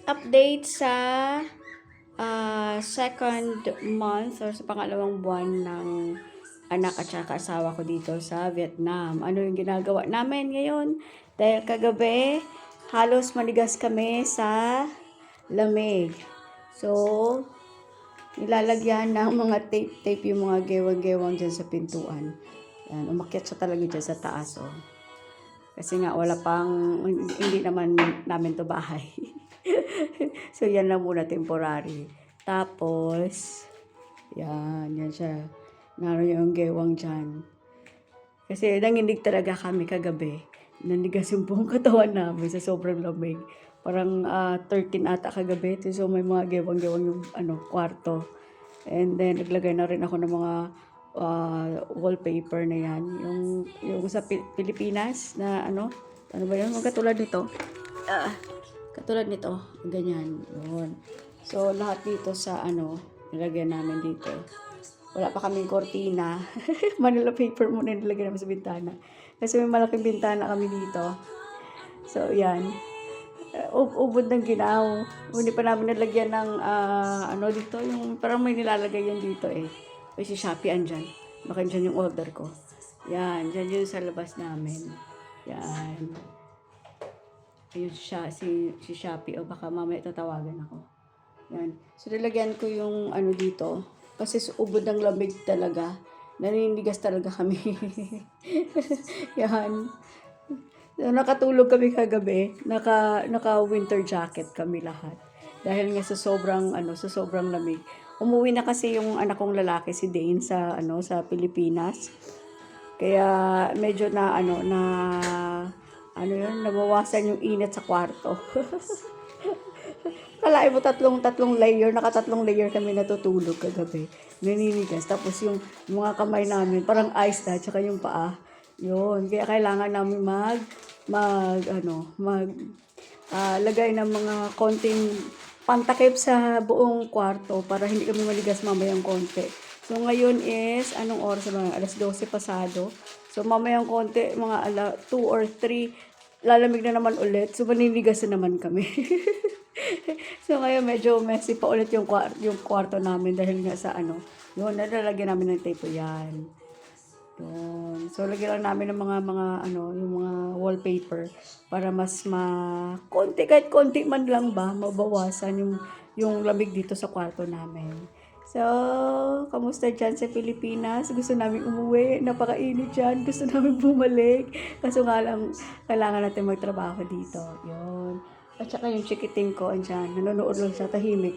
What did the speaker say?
update sa second month or sa pangalawang buwan ng anak at saka asawa ko dito sa Vietnam. Ano yung ginagawa namin ngayon? Dahil kagabi, halos manigas kami sa lamig. So, nilalagyan ng mga tape yung mga gewang-gewang dyan sa pintuan. Yan, umakyat siya talaga dyan sa taas. Oh. Kasi nga wala pang, hindi naman namin to bahay. So, yan lang muna temporary. Tapos, yan siya. Naroon yung gewang dyan. Kasi nanginig talaga kami kagabi. Nanigas yung buong katawan namin sa sobrang lamig. Parang 13 ata kagabi. So, may mga gewang-gewang yung kwarto. And then, naglagay na rin ako ng mga wallpaper na yan. Yung sa Pilipinas na ano ba yun? Katulad nito. Katulad nito. Ganyan. Yun. So, lahat dito sa nilagay namin dito. Wala pa kaming kortina. Manila paper muna nilagay namin sa bintana. Kasi may malaking bintana kami dito. So, yan. Ubod ng ginaw. Hindi pa namin nalagyan ng dito. Yung parang may nilalagay yan dito eh. May si Shopee andyan. Baka dyan yung order ko. Yan. Dyan yun sa labas namin. Yan. Ayun si Shopee. O baka mamaya tatawagan ako. Yan. So, nilagyan ko yung dito. Kasi ubod ng lamig talaga. Naninigas talaga kami. Yan. So, nakatulog kami kagabi. Naka winter jacket kami lahat. Dahil nga sa sobrang lamig. Umuwi na kasi yung anak kong lalaki si Dane sa Pilipinas. Kaya medyo nabawasan yung init sa kwarto. Kalain mo tatlong layer, nakatatlong layer kami natutulog kagabi. Naninigas. Tapos yung mga kamay namin, parang ice na, tsaka yung paa. Yun. Kaya kailangan namin lagay ng mga konting pantakip sa buong kwarto para hindi kami maligas mamayang konti. So ngayon is, anong oras na? Alas 12 pasado. So mamayang konti, mga 2 or 3, lalamig na naman ulit. So maninigas na naman kami. So ngayon medyo messy pa ulit yung kwarto namin dahil nga sa yun, nalalagyan namin ng tape yan. Yun. So lagyan lang namin ng yung mga wallpaper para mas kahit konti man lang ba, mabawasan yung lamig dito sa kwarto namin. So, kamusta dyan sa Pilipinas? Gusto namin umuwi, napakainit dyan, gusto namin bumalik. Kaso nga lang, kailangan natin magtrabaho dito. Yun. At saka yung chikiting ko, andyan, nanonood lang siya, tahimik.